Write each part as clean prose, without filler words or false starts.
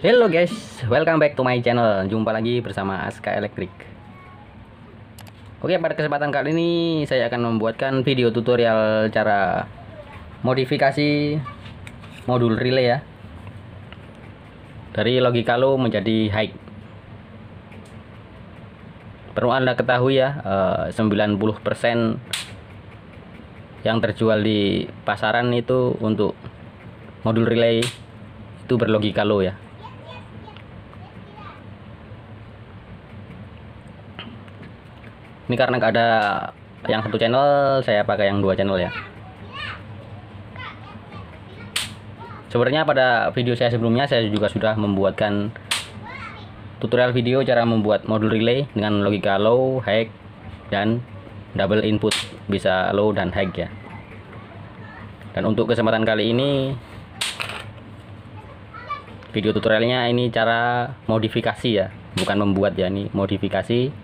Hello guys, welcome back to my channel. Jumpa lagi bersama Aska Elektrik. Oke, pada kesempatan kali ini saya akan membuatkan video tutorial cara modifikasi modul relay ya, dari logika low menjadi high. Perlu Anda ketahui ya, 90% yang terjual di pasaran itu untuk modul relay itu berlogika low ya. Ini karena nggak ada yang satu channel, saya pakai yang dua channel ya. Sebenarnya pada video saya sebelumnya saya juga sudah membuatkan tutorial video cara membuat modul relay dengan logika low, high, dan double input, bisa low dan high ya. Dan untuk kesempatan kali ini video tutorialnya ini cara modifikasi ya, bukan membuat ya, ini modifikasi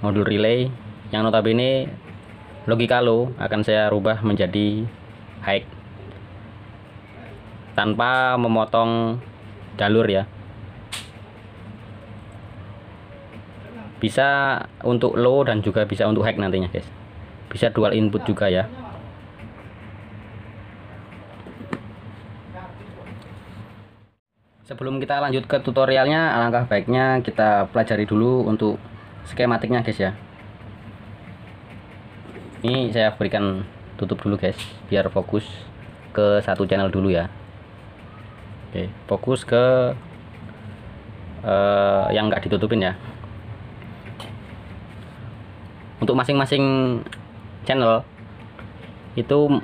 modul relay yang notabene logika low akan saya rubah menjadi high tanpa memotong jalur ya. Bisa untuk low dan juga bisa untuk high nantinya guys, bisa dual input juga ya. Sebelum kita lanjut ke tutorialnya, alangkah baiknya kita pelajari dulu untuk skematiknya guys ya. Ini saya berikan tutup dulu guys, biar fokus ke satu channel dulu ya. Oke, fokus ke yang nggak ditutupin ya. Untuk masing-masing channel itu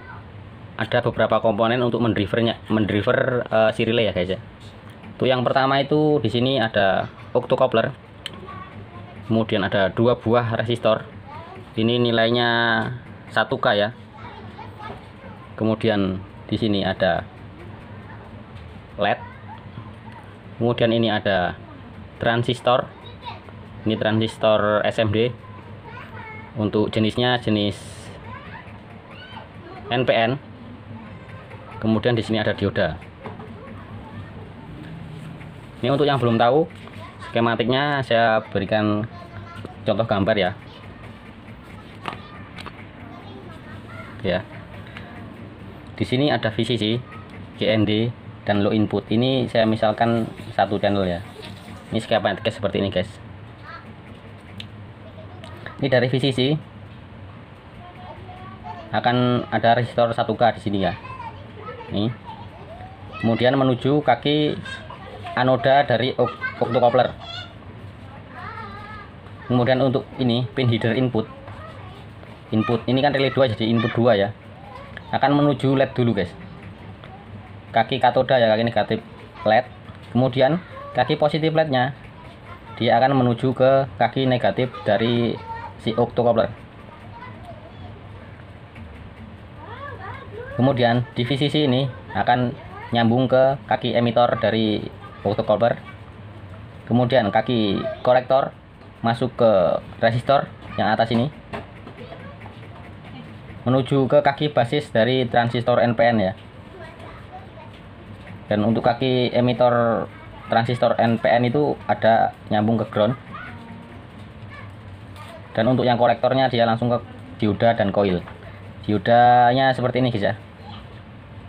ada beberapa komponen untuk mendriver si relay ya guys ya. Itu yang pertama itu di sini ada octocoupler. Kemudian ada dua buah resistor. Ini nilainya 1K ya. Kemudian di sini ada LED. Kemudian ini ada transistor. Ini transistor SMD. Untuk jenisnya jenis NPN. Kemudian di sini ada dioda. Ini untuk yang belum tahu, skematiknya saya berikan contoh gambar ya. Ya. Di sini ada VCC, GND, dan low input. Ini saya misalkan satu channel ya. Ini skematiknya seperti ini guys. Ini dari VCC akan ada resistor 1K di sini ya. Nih. Kemudian menuju kaki anoda dari octocoupler. Kemudian untuk ini pin header input ini kan relay 2 jadi input 2 ya, akan menuju LED dulu guys, kaki katoda ya, kaki negatif LED. Kemudian kaki positif LED nya dia akan menuju ke kaki negatif dari si octocoupler. Kemudian di VCC ini akan nyambung ke kaki emitor dari octocoupler. Kemudian kaki kolektor masuk ke resistor yang atas ini, menuju ke kaki basis dari transistor NPN ya. Dan untuk kaki emitor transistor NPN itu ada nyambung ke ground. Dan untuk yang kolektornya dia langsung ke dioda dan coil. Diodanya seperti ini guys ya,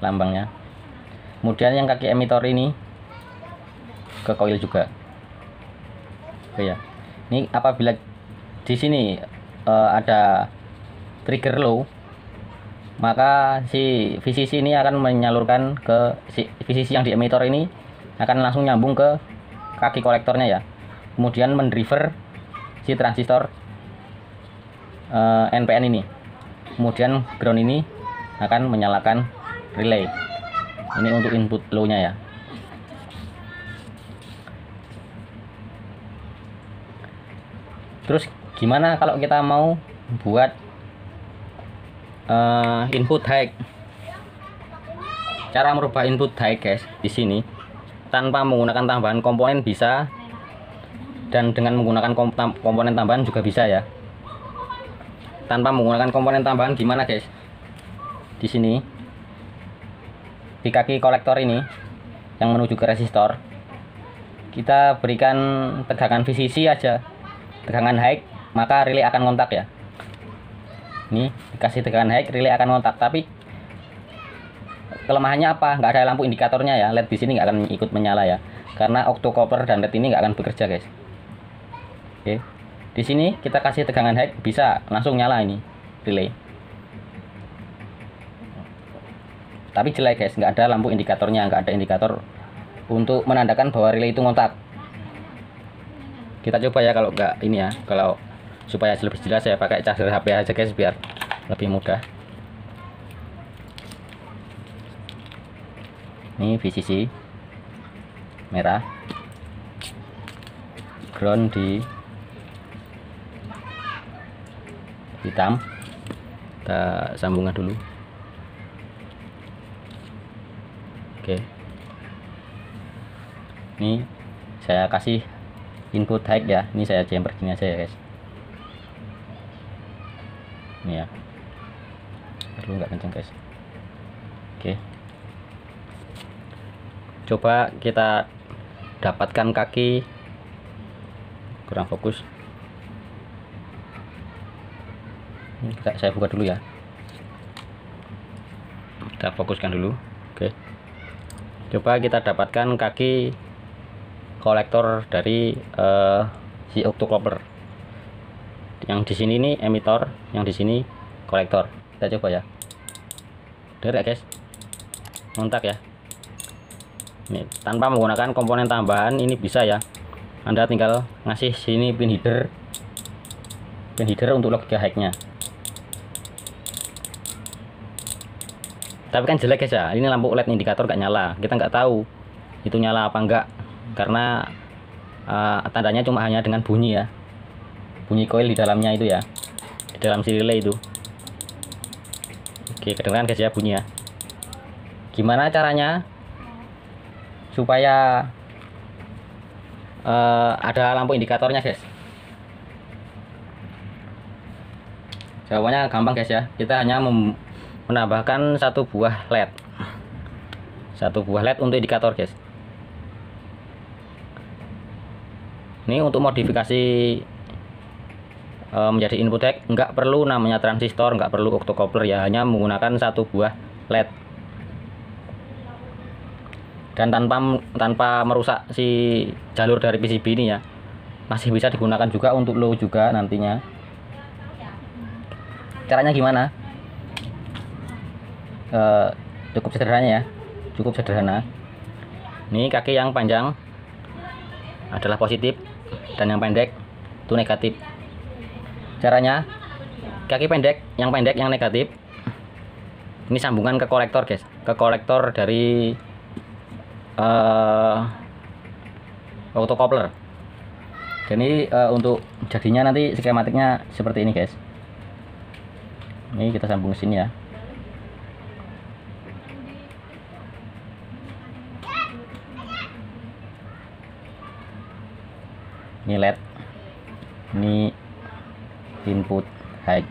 lambangnya. Kemudian yang kaki emitor ini ke coil juga. Oke ya. Ini apabila di sini ada trigger low, maka si VCC ini akan menyalurkan ke si VCC yang di emitor ini, akan langsung nyambung ke kaki kolektornya ya. Kemudian mendriver si transistor NPN ini. Kemudian ground ini akan menyalakan relay. Ini untuk input low-nya ya. Terus gimana kalau kita mau buat input high? Cara merubah input high guys di sini tanpa menggunakan tambahan komponen bisa, dan dengan menggunakan komponen tambahan juga bisa ya. Tanpa menggunakan komponen tambahan gimana guys? Di sini di kaki kolektor ini yang menuju ke resistor, kita berikan tegangan VCC aja, tegangan high, maka relay akan kontak ya. Ini dikasih tegangan high, relay akan kontak. Tapi kelemahannya apa? Nggak ada lampu indikatornya ya. LED di sini nggak akan ikut menyala ya, karena octocoupler dan LED ini nggak akan bekerja guys. Oke, di sini kita kasih tegangan high, bisa langsung nyala ini relay. Tapi jelek guys, nggak ada lampu indikatornya, nggak ada indikator untuk menandakan bahwa relay itu ngontak. Kita coba ya kalau nggak ini ya, kalau supaya lebih jelas saya pakai charger HP aja guys biar lebih mudah. Ini VCC merah, ground di hitam. Kita sambungkan dulu. Oke, ini saya kasih input high ya. Ini saya jumper gini aja ya guys. Ini ya, perlu nggak kenceng guys. Oke, coba kita dapatkan kaki, kurang fokus. Ini saya buka dulu ya, kita fokuskan dulu. Oke, coba kita dapatkan kaki kolektor dari si octocoupler. Yang di sini nih emitor, yang di sini kolektor. Kita coba ya. Derek guys, ngontak ya. Ini tanpa menggunakan komponen tambahan ini bisa ya. Anda tinggal ngasih sini pin header untuk logika high-nya. Tapi kan jelek guys ya, ini lampu LED indikator nggak nyala. Kita nggak tahu itu nyala apa enggak, karena tandanya cuma hanya dengan bunyi ya, bunyi coil di dalamnya itu ya, di dalam si relay itu. Oke, kedengeran guys ya bunyi ya. Gimana caranya supaya ada lampu indikatornya guys? Jawabannya gampang guys ya, kita hanya menambahkan satu buah LED untuk indikator guys. Ini untuk modifikasi menjadi input high nggak perlu namanya transistor, nggak perlu octocoupler ya, hanya menggunakan satu buah LED dan tanpa merusak si jalur dari PCB ini ya. Masih bisa digunakan juga untuk low juga nantinya. Caranya gimana? Cukup sederhana ya, cukup sederhana. Ini kaki yang panjang adalah positif dan yang pendek itu negatif. Caranya, kaki pendek yang negatif ini sambungan ke kolektor guys, ke kolektor dari octocoupler. Jadi untuk jadinya nanti skematiknya seperti ini guys. Ini kita sambung ke sini ya. Ini LED, ini input high.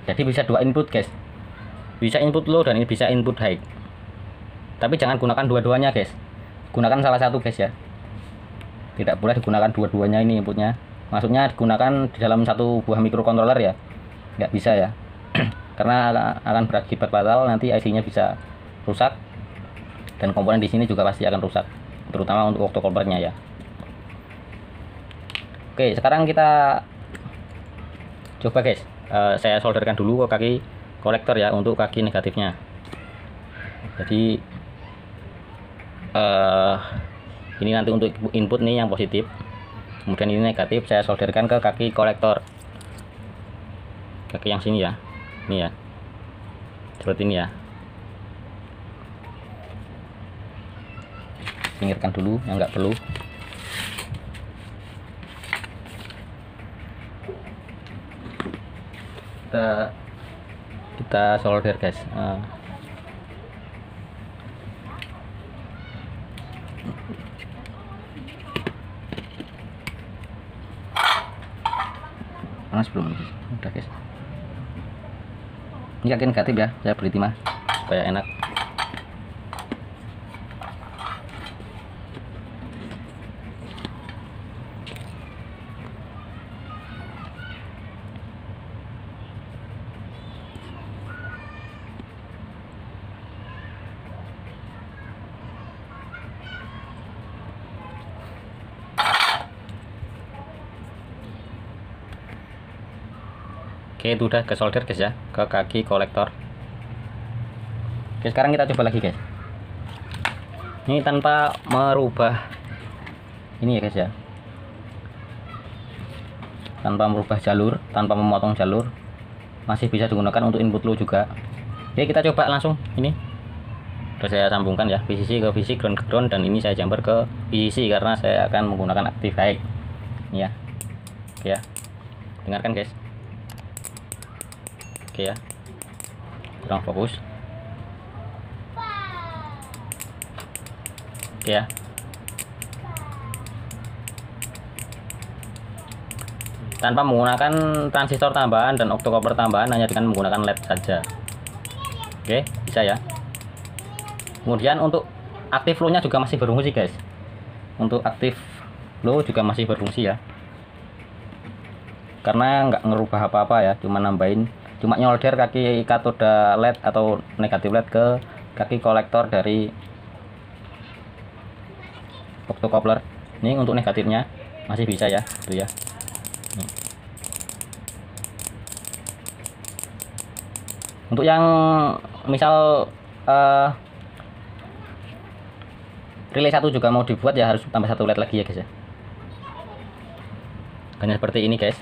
Jadi bisa dua input guys, bisa input low dan ini bisa input high. Tapi jangan gunakan dua-duanya guys, gunakan salah satu guys ya. Tidak boleh digunakan dua-duanya ini inputnya. Maksudnya digunakan di dalam satu buah microcontroller ya, nggak bisa ya. Karena akan berakibat fatal, nanti IC-nya bisa rusak dan komponen di sini juga pasti akan rusak, terutama untuk octocouplernya ya. Oke, sekarang kita coba guys, saya solderkan dulu ke kaki kolektor ya, untuk kaki negatifnya. Jadi ini nanti untuk input nih yang positif, kemudian ini negatif, saya solderkan ke kaki kolektor, kaki yang sini ya, ini ya, seperti ini ya. Pinggirkan dulu yang nggak perlu. Kita solder guys. Panas belum? Udah guys. Ini kaki negatif ya, saya beli timah supaya enak. Oke, itu udah ke solder guys ya, ke kaki kolektor. Oke, sekarang kita coba lagi guys. Ini tanpa merubah ini ya guys ya, tanpa merubah jalur, tanpa memotong jalur, masih bisa digunakan untuk input low juga. Oke, kita coba langsung. Ini udah saya sambungkan ya, VCC ke VCC, ground ke ground, dan ini saya jumper ke VCC karena saya akan menggunakan active high ini ya. Oke ya, dengarkan guys. Oke ya, kurang fokus. Oke ya, tanpa menggunakan transistor tambahan dan octocopler tambahan, hanya dengan menggunakan LED saja. Oke, bisa ya. Kemudian untuk aktif low nya juga masih berfungsi guys. Untuk aktif low juga masih berfungsi ya, karena nggak ngerubah apa-apa ya, cuma nambahin, cuma nyolder kaki katoda LED atau negatif LED ke kaki kolektor dari octocopler. Ini untuk negatifnya masih bisa ya, itu ya. Untuk yang misal relay 1 juga mau dibuat ya, harus tambah 1 LED lagi ya guys ya. Hanya seperti ini guys.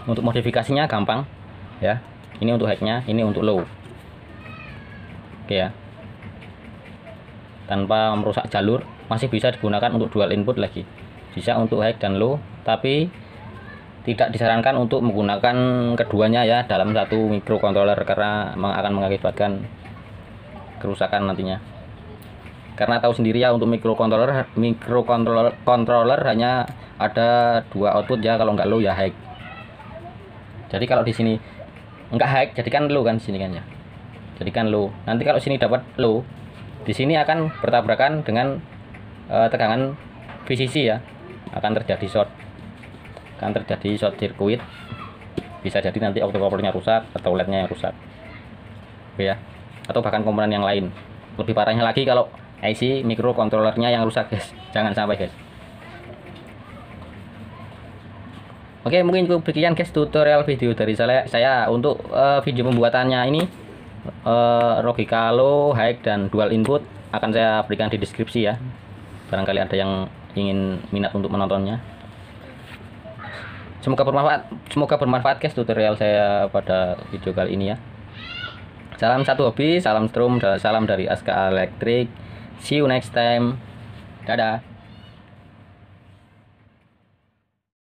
Untuk modifikasinya gampang ya. Ini untuk high-nya, ini untuk low. Oke ya, tanpa merusak jalur, masih bisa digunakan untuk dual input lagi. Bisa untuk high dan low, tapi tidak disarankan untuk menggunakan keduanya ya dalam satu microcontroller, karena akan mengakibatkan kerusakan nantinya. Karena tahu sendiri ya, untuk microcontroller hanya ada 2 output ya, kalau nggak low ya high. Jadi kalau di sini nggak high, jadikan low kan, sini kan ya, jadikan low. Nanti kalau sini dapat low, di sini akan bertabrakan dengan tegangan VCC ya, akan terjadi short circuit. Bisa jadi nanti octocoplernya rusak atau LED-nya yang rusak. Oke ya, atau bahkan komponen yang lain. Lebih parahnya lagi kalau IC microcontrollernya yang rusak guys, jangan sampai guys. Oke, mungkin cukup sekian guys tutorial video dari saya untuk video pembuatannya ini. Logika low, high, dan dual input akan saya berikan di deskripsi ya, barangkali ada yang ingin minat untuk menontonnya. Semoga bermanfaat guys tutorial saya pada video kali ini ya. Salam satu hobi, salam strum, salam dari Aska Elektrik. See you next time. Dadah.